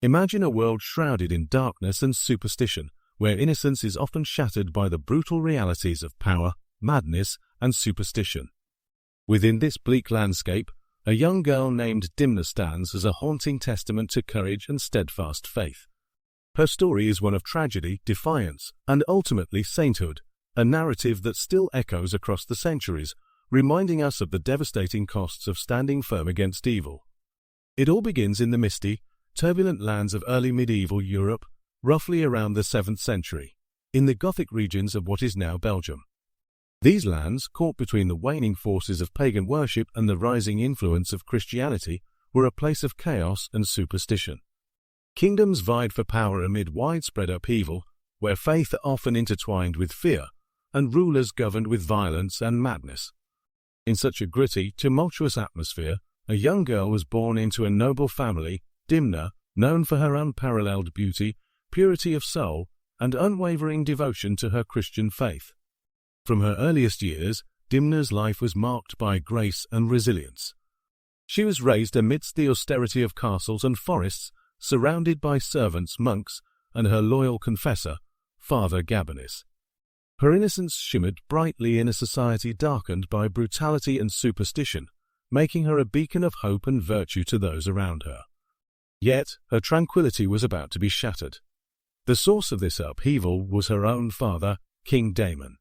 Imagine a world shrouded in darkness and superstition, where innocence is often shattered by the brutal realities of power, madness, and superstition. Within this bleak landscape, a young girl named Dimna stands as a haunting testament to courage and steadfast faith. Her story is one of tragedy, defiance, and ultimately sainthood, a narrative that still echoes across the centuries, reminding us of the devastating costs of standing firm against evil. It all begins in the misty, turbulent lands of early medieval Europe, roughly around the 7th century, in the Gothic regions of what is now Belgium. These lands, caught between the waning forces of pagan worship and the rising influence of Christianity, were a place of chaos and superstition. Kingdoms vied for power amid widespread upheaval, where faith often intertwined with fear, and rulers governed with violence and madness. In such a gritty, tumultuous atmosphere, a young girl was born into a noble family, Dimna, known for her unparalleled beauty, purity of soul, and unwavering devotion to her Christian faith. From her earliest years, Dimna's life was marked by grace and resilience. She was raised amidst the austerity of castles and forests, surrounded by servants, monks, and her loyal confessor, Father Gabanis. Her innocence shimmered brightly in a society darkened by brutality and superstition, making her a beacon of hope and virtue to those around her. Yet, her tranquility was about to be shattered. The source of this upheaval was her own father, King Damon.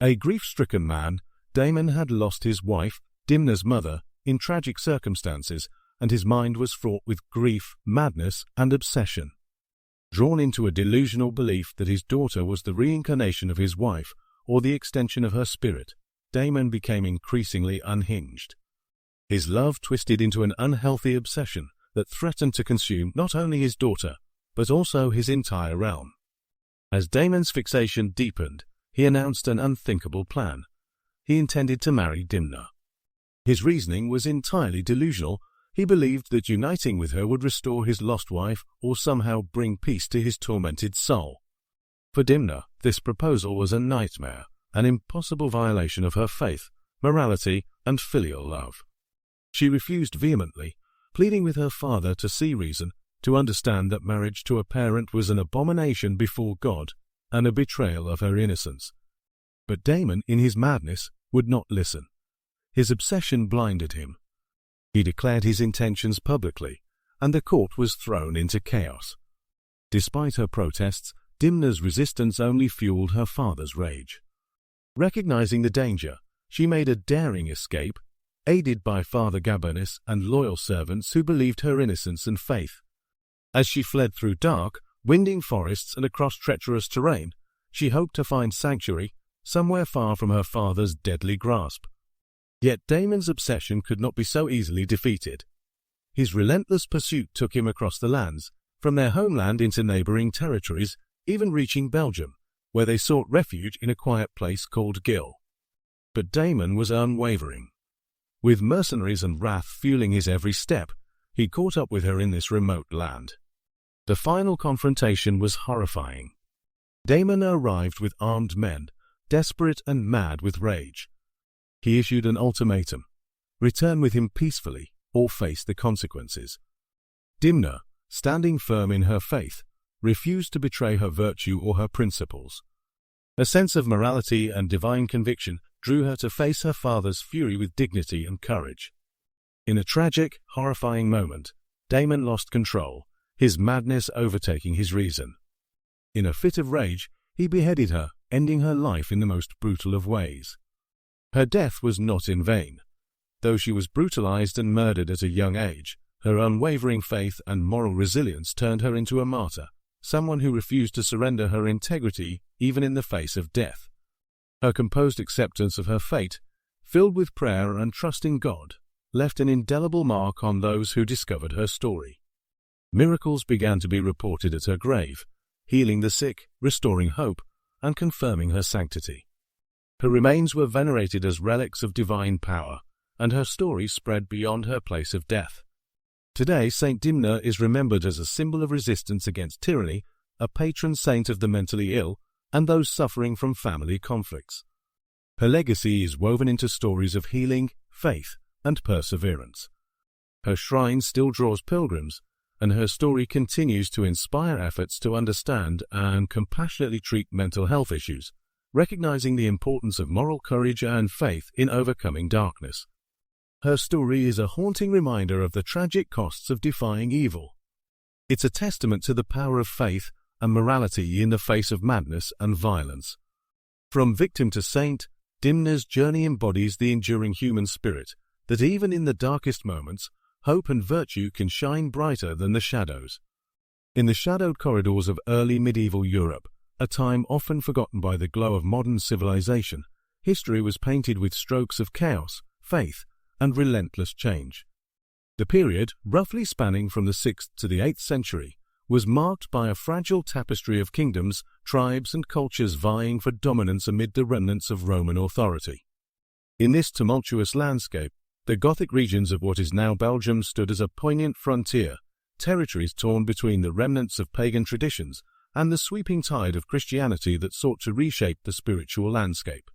A grief-stricken man, Damon had lost his wife, Dimna's mother, in tragic circumstances, and his mind was fraught with grief, madness, and obsession. Drawn into a delusional belief that his daughter was the reincarnation of his wife, or the extension of her spirit, Damon became increasingly unhinged. His love twisted into an unhealthy obsession that threatened to consume not only his daughter, but also his entire realm. As Damon's fixation deepened, he announced an unthinkable plan. He intended to marry Dimna. His reasoning was entirely delusional. He believed that uniting with her would restore his lost wife or somehow bring peace to his tormented soul. For Dimna, this proposal was a nightmare, an impossible violation of her faith, morality, and filial love. She refused vehemently, pleading with her father to see reason, to understand that marriage to a parent was an abomination before God and a betrayal of her innocence. But Damon, in his madness, would not listen. His obsession blinded him. He declared his intentions publicly, and the court was thrown into chaos. Despite her protests, Dimna's resistance only fueled her father's rage. Recognizing the danger, she made a daring escape, aided by Father Gabanis and loyal servants who believed her innocence and faith. As she fled through dark, winding forests and across treacherous terrain, she hoped to find sanctuary somewhere far from her father's deadly grasp. Yet Damon's obsession could not be so easily defeated. His relentless pursuit took him across the lands, from their homeland into neighboring territories, even reaching Belgium, where they sought refuge in a quiet place called Gil. But Damon was unwavering. With mercenaries and wrath fueling his every step, he caught up with her in this remote land. The final confrontation was horrifying. Damon arrived with armed men, desperate and mad with rage. He issued an ultimatum: return with him peacefully or face the consequences. Dimna, standing firm in her faith, refused to betray her virtue or her principles. A sense of morality and divine conviction drew her to face her father's fury with dignity and courage. In a tragic, horrifying moment, Damon lost control, his madness overtaking his reason. In a fit of rage, he beheaded her, ending her life in the most brutal of ways. Her death was not in vain. Though she was brutalized and murdered at a young age, her unwavering faith and moral resilience turned her into a martyr, someone who refused to surrender her integrity even in the face of death. Her composed acceptance of her fate, filled with prayer and trust in God, left an indelible mark on those who discovered her story. Miracles began to be reported at her grave, healing the sick, restoring hope, and confirming her sanctity. Her remains were venerated as relics of divine power, and her story spread beyond her place of death. Today, Saint Dimna is remembered as a symbol of resistance against tyranny, a patron saint of the mentally ill, and those suffering from family conflicts. Her legacy is woven into stories of healing, faith, and perseverance. Her shrine still draws pilgrims, and her story continues to inspire efforts to understand and compassionately treat mental health issues, recognizing the importance of moral courage and faith in overcoming darkness. Her story is a haunting reminder of the tragic costs of defying evil. It's a testament to the power of faith and morality in the face of madness and violence. From victim to saint, Dimna's journey embodies the enduring human spirit that even in the darkest moments, hope and virtue can shine brighter than the shadows. In the shadowed corridors of early medieval Europe, a time often forgotten by the glow of modern civilization, history was painted with strokes of chaos, faith, and relentless change. The period, roughly spanning from the 6th to the 8th century, was marked by a fragile tapestry of kingdoms, tribes, and cultures vying for dominance amid the remnants of Roman authority. In this tumultuous landscape, the Gothic regions of what is now Belgium stood as a poignant frontier, territories torn between the remnants of pagan traditions and the sweeping tide of Christianity that sought to reshape the spiritual landscape.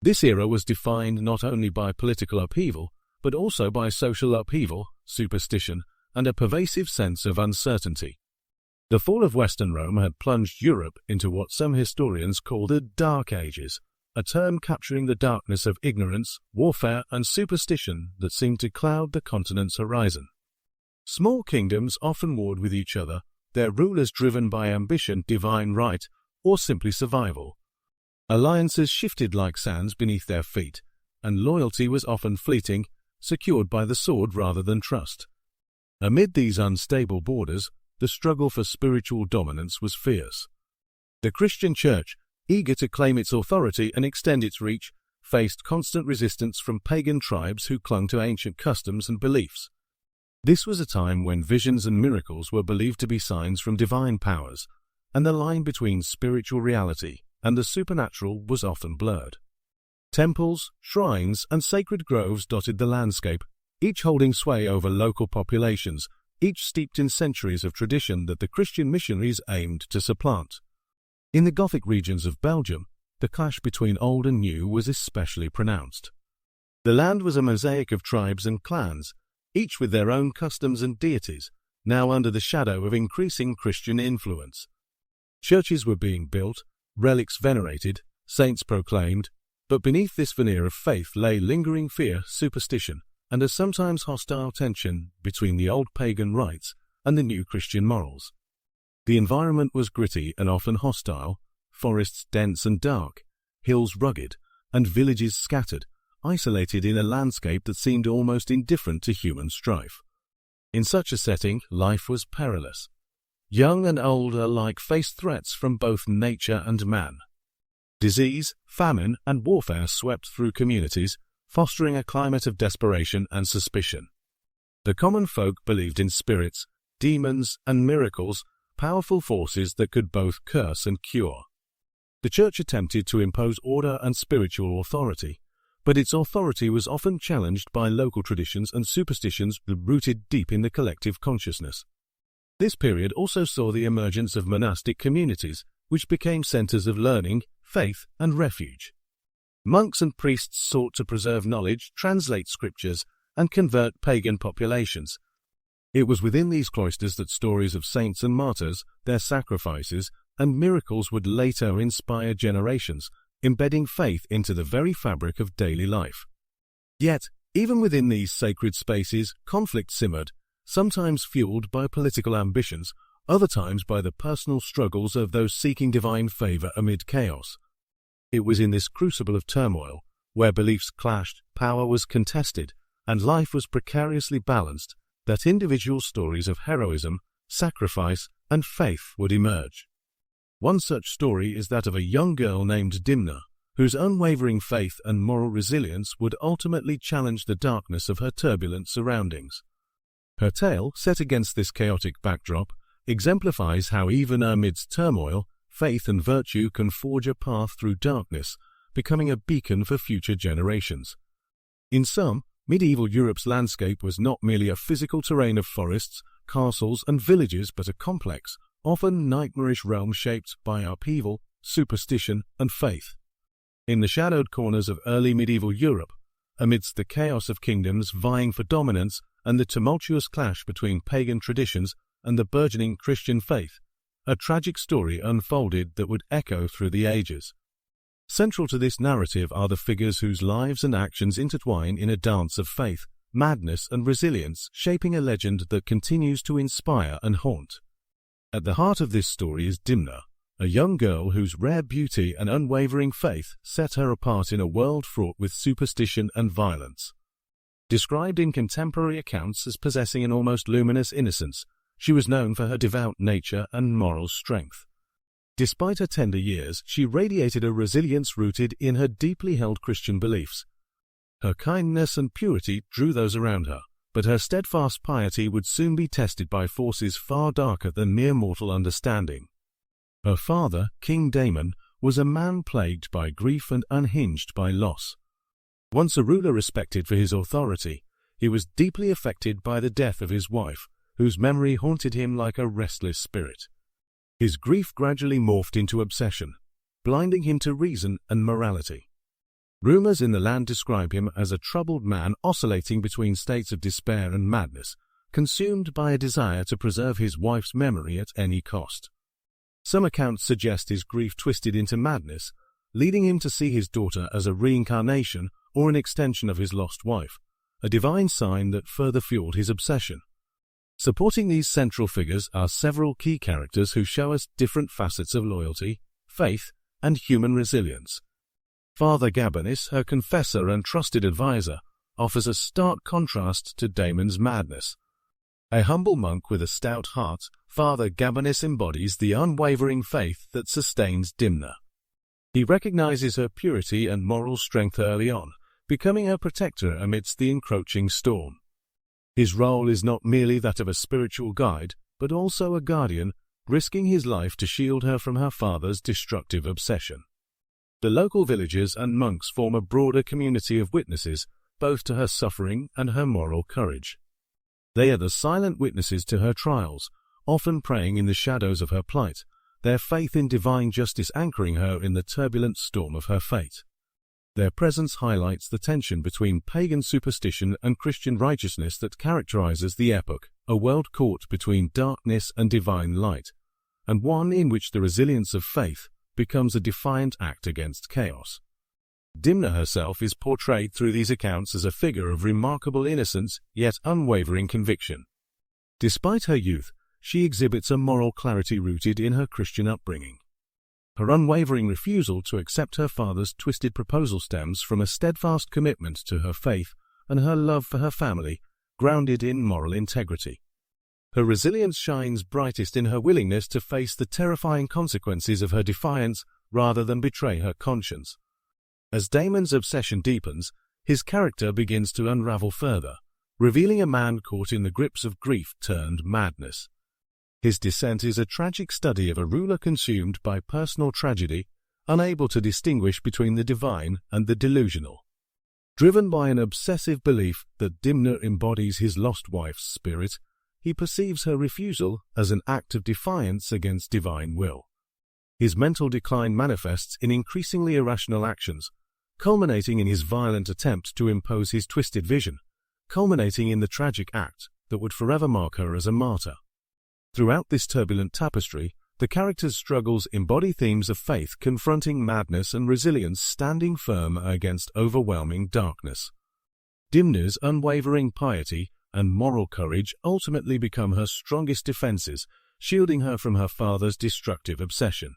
This era was defined not only by political upheaval, but also by social upheaval, superstition, and a pervasive sense of uncertainty. The fall of Western Rome had plunged Europe into what some historians call the Dark Ages, a term capturing the darkness of ignorance, warfare, and superstition that seemed to cloud the continent's horizon. Small kingdoms often warred with each other, their rulers driven by ambition, divine right, or simply survival. Alliances shifted like sands beneath their feet, and loyalty was often fleeting, secured by the sword rather than trust. Amid these unstable borders, the struggle for spiritual dominance was fierce. The Christian Church, eager to claim its authority and extend its reach, faced constant resistance from pagan tribes who clung to ancient customs and beliefs. This was a time when visions and miracles were believed to be signs from divine powers, and the line between spiritual reality and the supernatural was often blurred. Temples, shrines, and sacred groves dotted the landscape, each holding sway over local populations, each steeped in centuries of tradition that the Christian missionaries aimed to supplant. In the Gothic regions of Belgium, the clash between old and new was especially pronounced. The land was a mosaic of tribes and clans, each with their own customs and deities, now under the shadow of increasing Christian influence. Churches were being built, relics venerated, saints proclaimed, but beneath this veneer of faith lay lingering fear, superstition, and a sometimes hostile tension between the old pagan rites and the new Christian morals. The environment was gritty and often hostile, forests dense and dark, hills rugged, and villages scattered, isolated in a landscape that seemed almost indifferent to human strife. In such a setting, life was perilous. Young and old alike faced threats from both nature and man. Disease, famine, and warfare swept through communities, fostering a climate of desperation and suspicion. The common folk believed in spirits, demons, and miracles, powerful forces that could both curse and cure. The Church attempted to impose order and spiritual authority, but its authority was often challenged by local traditions and superstitions rooted deep in the collective consciousness. This period also saw the emergence of monastic communities, which became centers of learning, faith, and refuge. Monks and priests sought to preserve knowledge, translate scriptures, and convert pagan populations. It was within these cloisters that stories of saints and martyrs, their sacrifices, and miracles would later inspire generations, embedding faith into the very fabric of daily life. Yet, even within these sacred spaces, conflict simmered, sometimes fueled by political ambitions, other times by the personal struggles of those seeking divine favor amid chaos. It was in this crucible of turmoil, where beliefs clashed, power was contested, and life was precariously balanced, that individual stories of heroism, sacrifice, and faith would emerge. One such story is that of a young girl named Dimna, whose unwavering faith and moral resilience would ultimately challenge the darkness of her turbulent surroundings. Her tale, set against this chaotic backdrop, exemplifies how even amidst turmoil, faith and virtue can forge a path through darkness, becoming a beacon for future generations. In sum, medieval Europe's landscape was not merely a physical terrain of forests, castles, and villages, but a complex, often nightmarish realm shaped by upheaval, superstition, and faith. In the shadowed corners of early medieval Europe, amidst the chaos of kingdoms vying for dominance and the tumultuous clash between pagan traditions, and the burgeoning Christian faith, a tragic story unfolded that would echo through the ages. Central to this narrative are the figures whose lives and actions intertwine in a dance of faith, madness, and resilience, shaping a legend that continues to inspire and haunt. At the heart of this story is Dimna, a young girl whose rare beauty and unwavering faith set her apart in a world fraught with superstition and violence. Described in contemporary accounts as possessing an almost luminous innocence, she was known for her devout nature and moral strength. Despite her tender years, she radiated a resilience rooted in her deeply held Christian beliefs. Her kindness and purity drew those around her, but her steadfast piety would soon be tested by forces far darker than mere mortal understanding. Her father, King Damon, was a man plagued by grief and unhinged by loss. Once a ruler respected for his authority, he was deeply affected by the death of his wife, whose memory haunted him like a restless spirit. His grief gradually morphed into obsession, blinding him to reason and morality. Rumors in the land describe him as a troubled man oscillating between states of despair and madness, consumed by a desire to preserve his wife's memory at any cost. Some accounts suggest his grief twisted into madness, leading him to see his daughter as a reincarnation or an extension of his lost wife, a divine sign that further fueled his obsession. Supporting these central figures are several key characters who show us different facets of loyalty, faith, and human resilience. Father Gabanis, her confessor and trusted advisor, offers a stark contrast to Damon's madness. A humble monk with a stout heart, Father Gabanis embodies the unwavering faith that sustains Dimna. He recognizes her purity and moral strength early on, becoming her protector amidst the encroaching storm. His role is not merely that of a spiritual guide, but also a guardian, risking his life to shield her from her father's destructive obsession. The local villagers and monks form a broader community of witnesses, both to her suffering and her moral courage. They are the silent witnesses to her trials, often praying in the shadows of her plight, their faith in divine justice anchoring her in the turbulent storm of her fate. Their presence highlights the tension between pagan superstition and Christian righteousness that characterizes the epoch, a world caught between darkness and divine light, and one in which the resilience of faith becomes a defiant act against chaos. Dimna herself is portrayed through these accounts as a figure of remarkable innocence yet unwavering conviction. Despite her youth, she exhibits a moral clarity rooted in her Christian upbringing. Her unwavering refusal to accept her father's twisted proposal stems from a steadfast commitment to her faith and her love for her family, grounded in moral integrity. Her resilience shines brightest in her willingness to face the terrifying consequences of her defiance rather than betray her conscience. As Damon's obsession deepens, his character begins to unravel further, revealing a man caught in the grips of grief turned madness. His descent is a tragic study of a ruler consumed by personal tragedy, unable to distinguish between the divine and the delusional. Driven by an obsessive belief that Dimna embodies his lost wife's spirit, he perceives her refusal as an act of defiance against divine will. His mental decline manifests in increasingly irrational actions, culminating in his violent attempt to impose his twisted vision, culminating in the tragic act that would forever mark her as a martyr. Throughout this turbulent tapestry, the character's struggles embody themes of faith confronting madness and resilience standing firm against overwhelming darkness. Dimna's unwavering piety and moral courage ultimately become her strongest defenses, shielding her from her father's destructive obsession.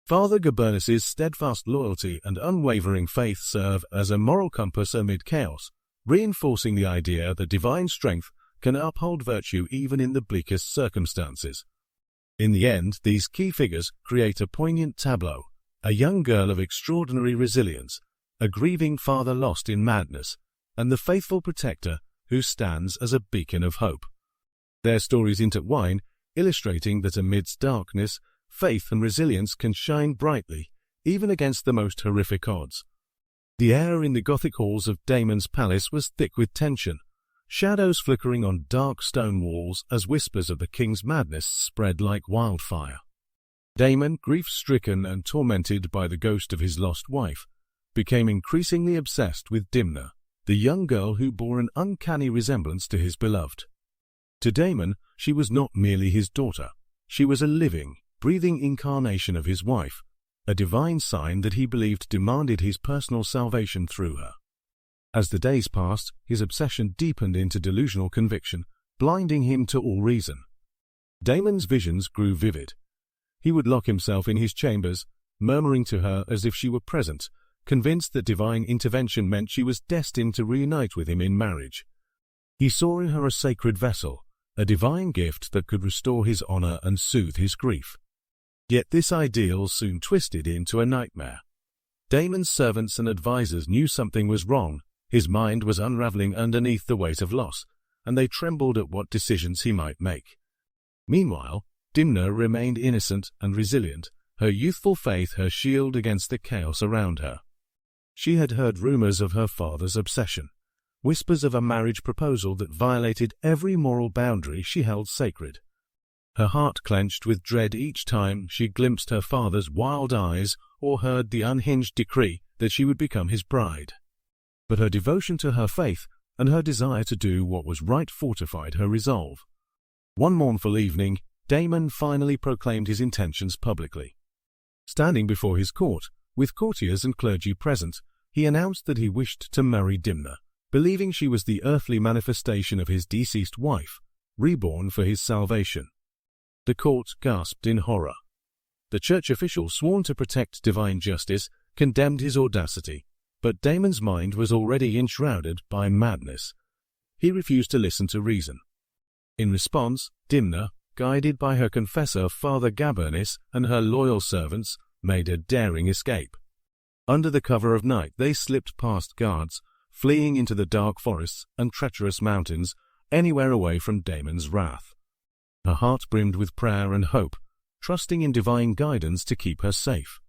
Father Gabernis's steadfast loyalty and unwavering faith serve as a moral compass amid chaos, reinforcing the idea that divine strength can uphold virtue even in the bleakest circumstances. In the end, these key figures create a poignant tableau, a young girl of extraordinary resilience, a grieving father lost in madness, and the faithful protector who stands as a beacon of hope. Their stories intertwine, illustrating that amidst darkness, faith and resilience can shine brightly, even against the most horrific odds. The air in the Gothic halls of Damon's palace was thick with tension, shadows flickering on dark stone walls as whispers of the king's madness spread like wildfire. Damon, grief-stricken and tormented by the ghost of his lost wife, became increasingly obsessed with Dimna, the young girl who bore an uncanny resemblance to his beloved. To Damon, she was not merely his daughter. She was a living, breathing incarnation of his wife, a divine sign that he believed demanded his personal salvation through her. As the days passed, his obsession deepened into delusional conviction, blinding him to all reason. Damon's visions grew vivid. He would lock himself in his chambers, murmuring to her as if she were present, convinced that divine intervention meant she was destined to reunite with him in marriage. He saw in her a sacred vessel, a divine gift that could restore his honor and soothe his grief. Yet this ideal soon twisted into a nightmare. Damon's servants and advisers knew something was wrong. His mind was unraveling underneath the weight of loss, and they trembled at what decisions he might make. Meanwhile, Dimna remained innocent and resilient, her youthful faith her shield against the chaos around her. She had heard rumors of her father's obsession, whispers of a marriage proposal that violated every moral boundary she held sacred. Her heart clenched with dread each time she glimpsed her father's wild eyes or heard the unhinged decree that she would become his bride. But her devotion to her faith and her desire to do what was right fortified her resolve. One mournful evening, Damon finally proclaimed his intentions publicly. Standing before his court, with courtiers and clergy present, he announced that he wished to marry Dimna, believing she was the earthly manifestation of his deceased wife, reborn for his salvation. The court gasped in horror. The church official sworn to protect divine justice condemned his audacity, but Damon's mind was already enshrouded by madness. He refused to listen to reason. In response, Dimna, guided by her confessor Father Gabernis and her loyal servants, made a daring escape. Under the cover of night they slipped past guards, fleeing into the dark forests and treacherous mountains, anywhere away from Damon's wrath. Her heart brimmed with prayer and hope, trusting in divine guidance to keep her safe.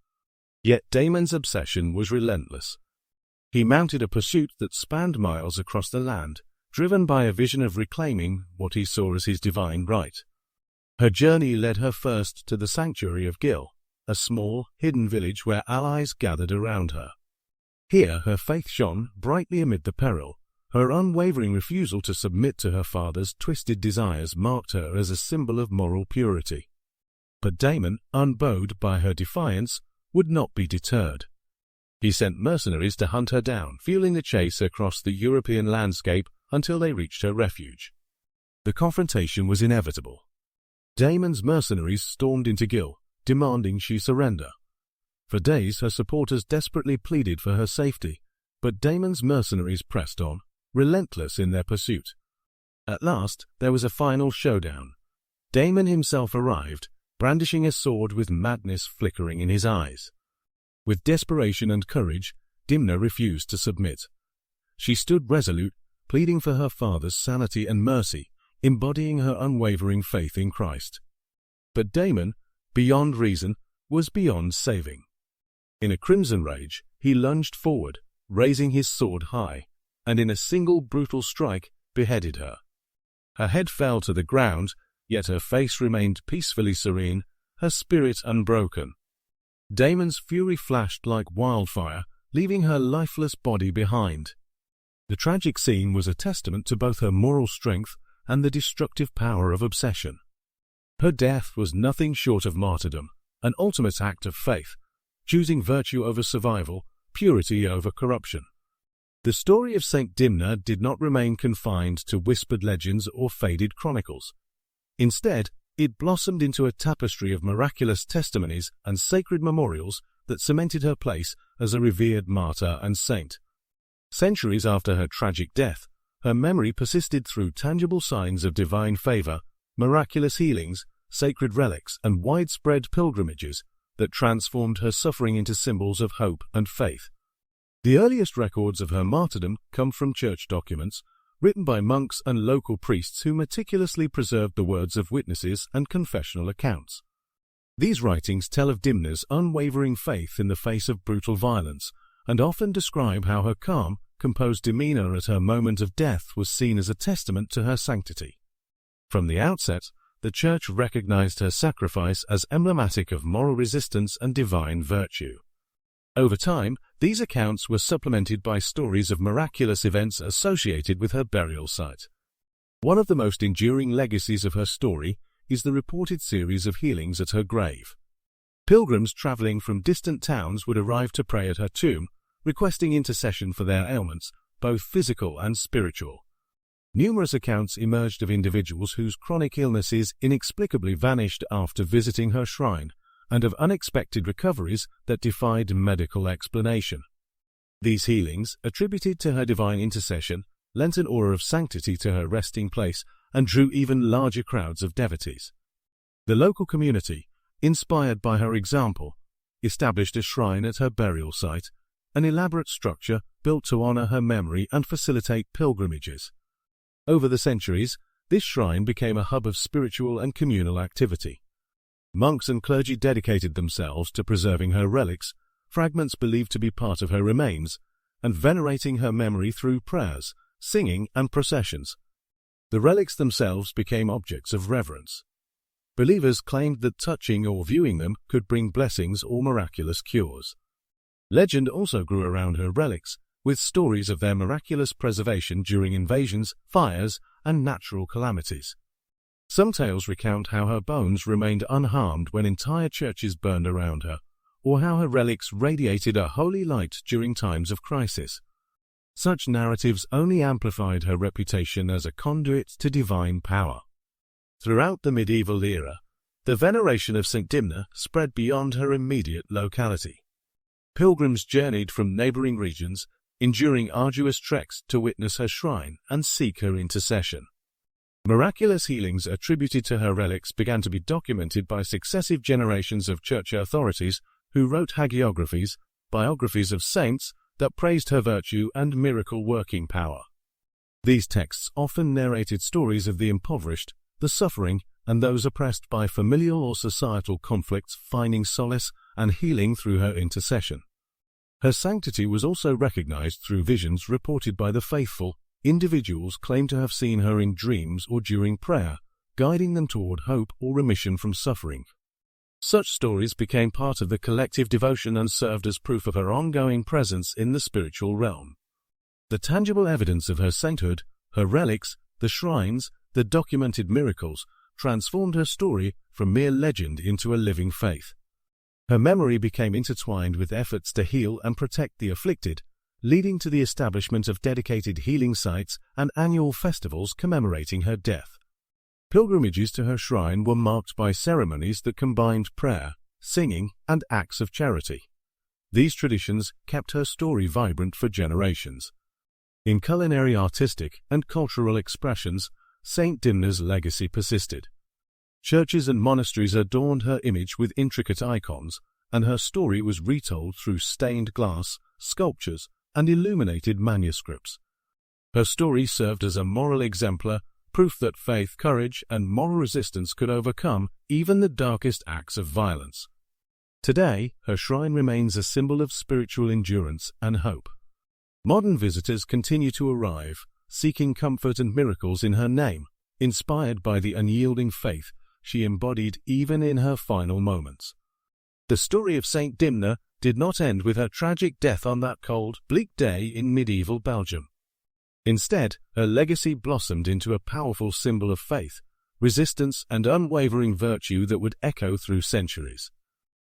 Yet Damon's obsession was relentless. He mounted a pursuit that spanned miles across the land, driven by a vision of reclaiming what he saw as his divine right. Her journey led her first to the sanctuary of Gil, a small, hidden village where allies gathered around her. Here her faith shone brightly amid the peril. Her unwavering refusal to submit to her father's twisted desires marked her as a symbol of moral purity. But Damon, unbowed by her defiance, would not be deterred. He sent mercenaries to hunt her down, fueling the chase across the European landscape until they reached her refuge. The confrontation was inevitable. Damon's mercenaries stormed into Gil, demanding she surrender. For days her supporters desperately pleaded for her safety, but Damon's mercenaries pressed on, relentless in their pursuit. At last there was a final showdown. Damon himself arrived, brandishing a sword with madness flickering in his eyes. With desperation and courage, Dimna refused to submit. She stood resolute, pleading for her father's sanity and mercy, embodying her unwavering faith in Christ. But Damon, beyond reason, was beyond saving. In a crimson rage, he lunged forward, raising his sword high, and in a single brutal strike beheaded her. Her head fell to the ground, yet her face remained peacefully serene, her spirit unbroken. Damon's fury flashed like wildfire, leaving her lifeless body behind. The tragic scene was a testament to both her moral strength and the destructive power of obsession. Her death was nothing short of martyrdom, an ultimate act of faith, choosing virtue over survival, purity over corruption. The story of Saint Dimna did not remain confined to whispered legends or faded chronicles. Instead, it blossomed into a tapestry of miraculous testimonies and sacred memorials that cemented her place as a revered martyr and saint. Centuries after her tragic death, her memory persisted through tangible signs of divine favor, miraculous healings, sacred relics, and widespread pilgrimages that transformed her suffering into symbols of hope and faith. The earliest records of her martyrdom come from church documents, written by monks and local priests who meticulously preserved the words of witnesses and confessional accounts. These writings tell of Dimna's unwavering faith in the face of brutal violence, and often describe how her calm, composed demeanor at her moment of death was seen as a testament to her sanctity. From the outset, the Church recognized her sacrifice as emblematic of moral resistance and divine virtue. Over time, these accounts were supplemented by stories of miraculous events associated with her burial site. One of the most enduring legacies of her story is the reported series of healings at her grave. Pilgrims traveling from distant towns would arrive to pray at her tomb, requesting intercession for their ailments, both physical and spiritual. Numerous accounts emerged of individuals whose chronic illnesses inexplicably vanished after visiting her shrine, and of unexpected recoveries that defied medical explanation. These healings, attributed to her divine intercession, lent an aura of sanctity to her resting place and drew even larger crowds of devotees. The local community, inspired by her example, established a shrine at her burial site, an elaborate structure built to honor her memory and facilitate pilgrimages. Over the centuries, this shrine became a hub of spiritual and communal activity. Monks and clergy dedicated themselves to preserving her relics, fragments believed to be part of her remains, and venerating her memory through prayers, singing, and processions. The relics themselves became objects of reverence. Believers claimed that touching or viewing them could bring blessings or miraculous cures. Legend also grew around her relics, with stories of their miraculous preservation during invasions, fires, and natural calamities. Some tales recount how her bones remained unharmed when entire churches burned around her, or how her relics radiated a holy light during times of crisis. Such narratives only amplified her reputation as a conduit to divine power. Throughout the medieval era, the veneration of Saint Dimna spread beyond her immediate locality. Pilgrims journeyed from neighboring regions, enduring arduous treks to witness her shrine and seek her intercession. Miraculous healings attributed to her relics began to be documented by successive generations of church authorities who wrote hagiographies, biographies of saints, that praised her virtue and miracle-working power. These texts often narrated stories of the impoverished, the suffering, and those oppressed by familial or societal conflicts finding solace and healing through her intercession. Her sanctity was also recognized through visions reported by the faithful. Individuals claimed to have seen her in dreams or during prayer, guiding them toward hope or remission from suffering. Such stories became part of the collective devotion and served as proof of her ongoing presence in the spiritual realm. The tangible evidence of her sainthood, her relics, the shrines, the documented miracles, transformed her story from mere legend into a living faith. Her memory became intertwined with efforts to heal and protect the afflicted, leading to the establishment of dedicated healing sites and annual festivals commemorating her death. Pilgrimages to her shrine were marked by ceremonies that combined prayer, singing, and acts of charity. These traditions kept her story vibrant for generations. In culinary, artistic, and cultural expressions, Saint Dimna's legacy persisted. Churches and monasteries adorned her image with intricate icons, and her story was retold through stained glass, sculptures, and illuminated manuscripts. Her story served as a moral exemplar, proof that faith, courage, and moral resistance could overcome even the darkest acts of violence. Today, her shrine remains a symbol of spiritual endurance and hope. Modern visitors continue to arrive, seeking comfort and miracles in her name, inspired by the unyielding faith she embodied even in her final moments. The story of Saint Dimna did not end with her tragic death on that cold, bleak day in medieval Belgium. Instead, her legacy blossomed into a powerful symbol of faith, resistance, and unwavering virtue that would echo through centuries.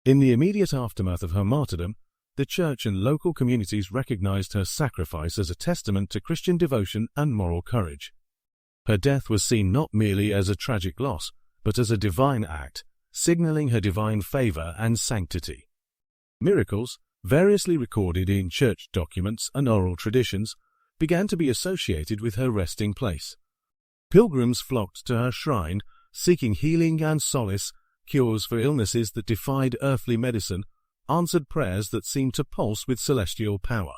In the immediate aftermath of her martyrdom, the church and local communities recognized her sacrifice as a testament to Christian devotion and moral courage. Her death was seen not merely as a tragic loss, but as a divine act, signaling her divine favor and sanctity. Miracles, variously recorded in church documents and oral traditions, began to be associated with her resting place. Pilgrims flocked to her shrine, seeking healing and solace, cures for illnesses that defied earthly medicine, answered prayers that seemed to pulse with celestial power.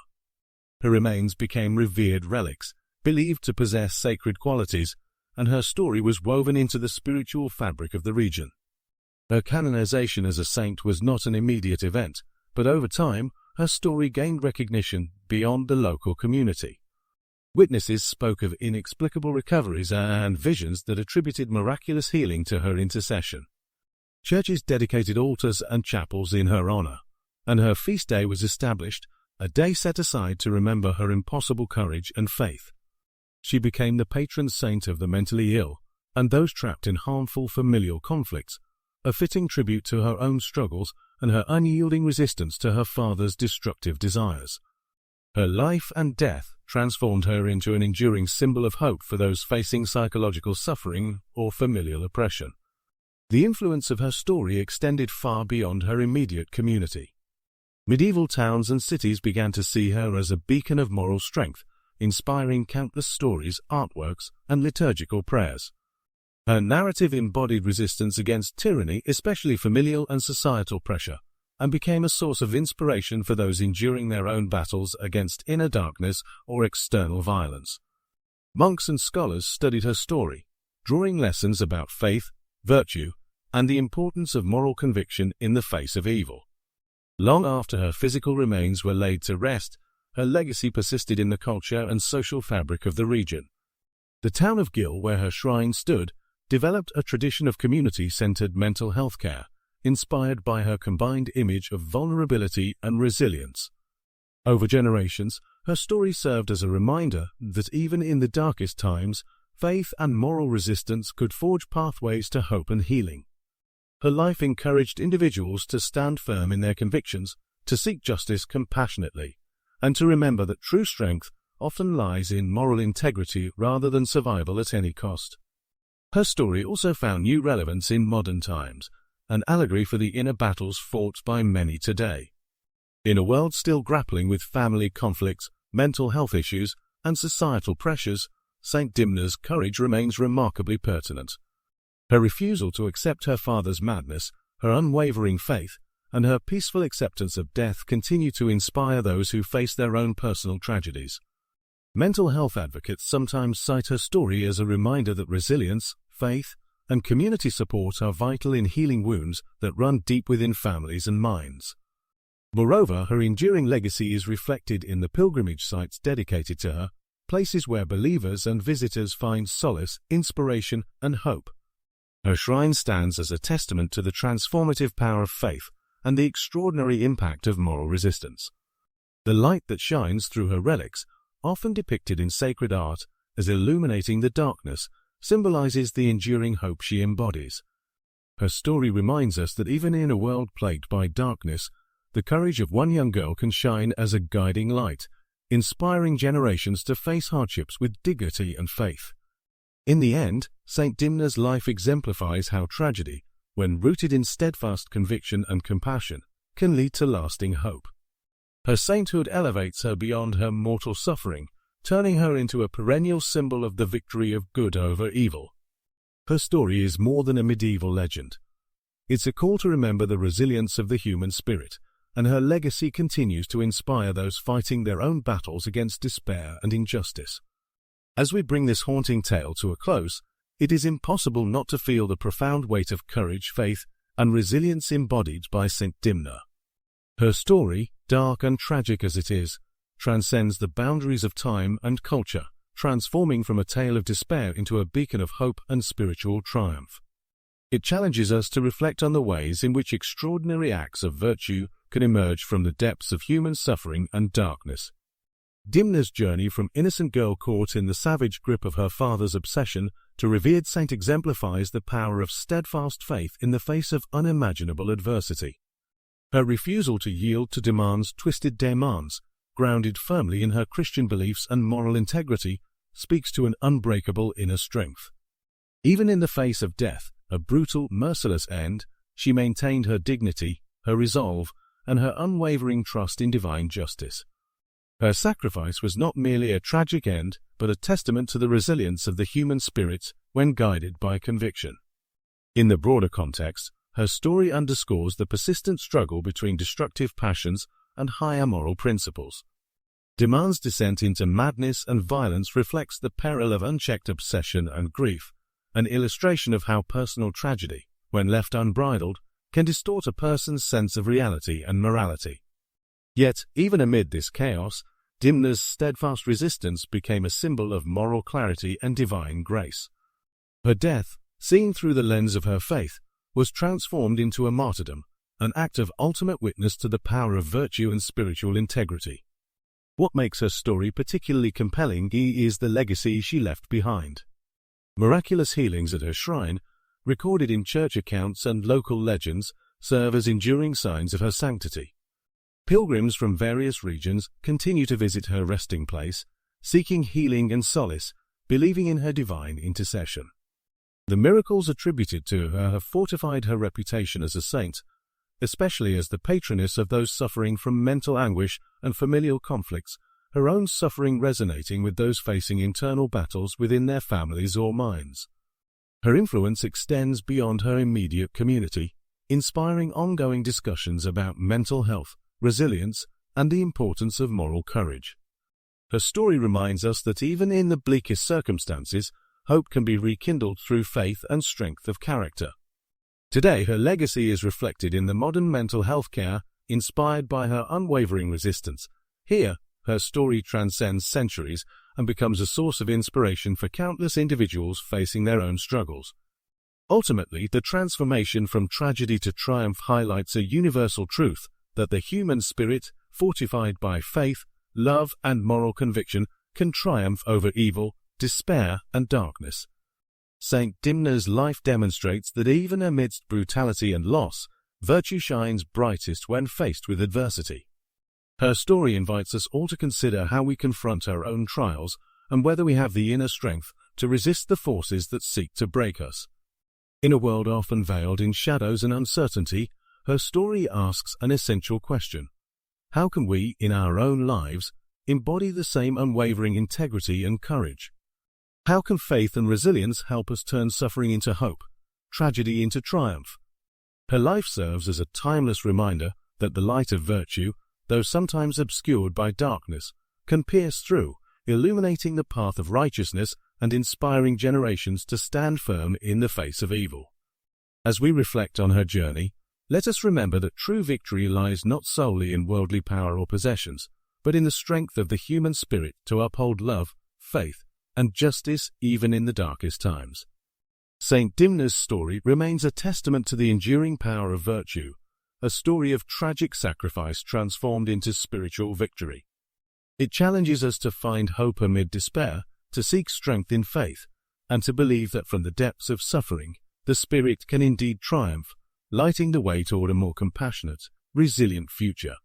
Her remains became revered relics, believed to possess sacred qualities, and her story was woven into the spiritual fabric of the region. Her canonization as a saint was not an immediate event, but over time, her story gained recognition beyond the local community. Witnesses spoke of inexplicable recoveries and visions that attributed miraculous healing to her intercession. Churches dedicated altars and chapels in her honor, and her feast day was established, a day set aside to remember her impossible courage and faith. She became the patron saint of the mentally ill and those trapped in harmful familial conflicts, a fitting tribute to her own struggles and her unyielding resistance to her father's destructive desires. Her life and death transformed her into an enduring symbol of hope for those facing psychological suffering or familial oppression. The influence of her story extended far beyond her immediate community. Medieval towns and cities began to see her as a beacon of moral strength, inspiring countless stories, artworks, and liturgical prayers. Her narrative embodied resistance against tyranny, especially familial and societal pressure, and became a source of inspiration for those enduring their own battles against inner darkness or external violence. Monks and scholars studied her story, drawing lessons about faith, virtue, and the importance of moral conviction in the face of evil. Long after her physical remains were laid to rest, her legacy persisted in the culture and social fabric of the region. The town of Gil, where her shrine stood, developed a tradition of community-centered mental health care, inspired by her combined image of vulnerability and resilience. Over generations, her story served as a reminder that even in the darkest times, faith and moral resistance could forge pathways to hope and healing. Her life encouraged individuals to stand firm in their convictions, to seek justice compassionately, and to remember that true strength often lies in moral integrity rather than survival at any cost. Her story also found new relevance in modern times, an allegory for the inner battles fought by many today. In a world still grappling with family conflicts, mental health issues, and societal pressures, Saint Dimna's courage remains remarkably pertinent. Her refusal to accept her father's madness, her unwavering faith, and her peaceful acceptance of death continue to inspire those who face their own personal tragedies. Mental health advocates sometimes cite her story as a reminder that resilience, faith, and community support are vital in healing wounds that run deep within families and minds. Moreover, her enduring legacy is reflected in the pilgrimage sites dedicated to her, places where believers and visitors find solace, inspiration, and hope. Her shrine stands as a testament to the transformative power of faith and the extraordinary impact of moral resistance. The light that shines through her relics, often depicted in sacred art as illuminating the darkness, symbolizes the enduring hope she embodies. Her story reminds us that even in a world plagued by darkness, the courage of one young girl can shine as a guiding light, inspiring generations to face hardships with dignity and faith. In the end, Saint Dimna's life exemplifies how tragedy, when rooted in steadfast conviction and compassion, can lead to lasting hope. Her sainthood elevates her beyond her mortal suffering, turning her into a perennial symbol of the victory of good over evil. Her story is more than a medieval legend. It's a call to remember the resilience of the human spirit, and her legacy continues to inspire those fighting their own battles against despair and injustice. As we bring this haunting tale to a close, it is impossible not to feel the profound weight of courage, faith, and resilience embodied by Saint Dimna. Her story, dark and tragic as it is, transcends the boundaries of time and culture, transforming from a tale of despair into a beacon of hope and spiritual triumph. It challenges us to reflect on the ways in which extraordinary acts of virtue can emerge from the depths of human suffering and darkness. Dimna's journey from innocent girl caught in the savage grip of her father's obsession to revered saint exemplifies the power of steadfast faith in the face of unimaginable adversity. Her refusal to yield to twisted demands, grounded firmly in her Christian beliefs and moral integrity, speaks to an unbreakable inner strength. Even in the face of death, a brutal, merciless end, she maintained her dignity, her resolve, and her unwavering trust in divine justice. Her sacrifice was not merely a tragic end, but a testament to the resilience of the human spirit when guided by conviction. In the broader context, her story underscores the persistent struggle between destructive passions and higher moral principles. Dimna's descent into madness and violence reflects the peril of unchecked obsession and grief, an illustration of how personal tragedy, when left unbridled, can distort a person's sense of reality and morality. Yet, even amid this chaos, Dimna's steadfast resistance became a symbol of moral clarity and divine grace. Her death, seen through the lens of her faith, was transformed into a martyrdom, an act of ultimate witness to the power of virtue and spiritual integrity. What makes her story particularly compelling is the legacy she left behind. Miraculous healings at her shrine, recorded in church accounts and local legends, serve as enduring signs of her sanctity. Pilgrims from various regions continue to visit her resting place, seeking healing and solace, believing in her divine intercession. The miracles attributed to her have fortified her reputation as a saint, especially as the patroness of those suffering from mental anguish and familial conflicts, her own suffering resonating with those facing internal battles within their families or minds. Her influence extends beyond her immediate community, inspiring ongoing discussions about mental health, resilience, and the importance of moral courage. Her story reminds us that even in the bleakest circumstances, hope can be rekindled through faith and strength of character. Today, her legacy is reflected in the modern mental health care, inspired by her unwavering resistance. Here, her story transcends centuries and becomes a source of inspiration for countless individuals facing their own struggles. Ultimately, the transformation from tragedy to triumph highlights a universal truth that the human spirit, fortified by faith, love, and moral conviction, can triumph over evil, despair, and darkness. Saint Dimna's life demonstrates that even amidst brutality and loss, virtue shines brightest when faced with adversity. Her story invites us all to consider how we confront our own trials and whether we have the inner strength to resist the forces that seek to break us. In a world often veiled in shadows and uncertainty, her story asks an essential question. How can we, in our own lives, embody the same unwavering integrity and courage? How can faith and resilience help us turn suffering into hope, tragedy into triumph? Her life serves as a timeless reminder that the light of virtue, though sometimes obscured by darkness, can pierce through, illuminating the path of righteousness and inspiring generations to stand firm in the face of evil. As we reflect on her journey, let us remember that true victory lies not solely in worldly power or possessions, but in the strength of the human spirit to uphold love, faith, and justice even in the darkest times. Saint Dimna's story remains a testament to the enduring power of virtue, a story of tragic sacrifice transformed into spiritual victory. It challenges us to find hope amid despair, to seek strength in faith, and to believe that from the depths of suffering, the spirit can indeed triumph, lighting the way toward a more compassionate, resilient future.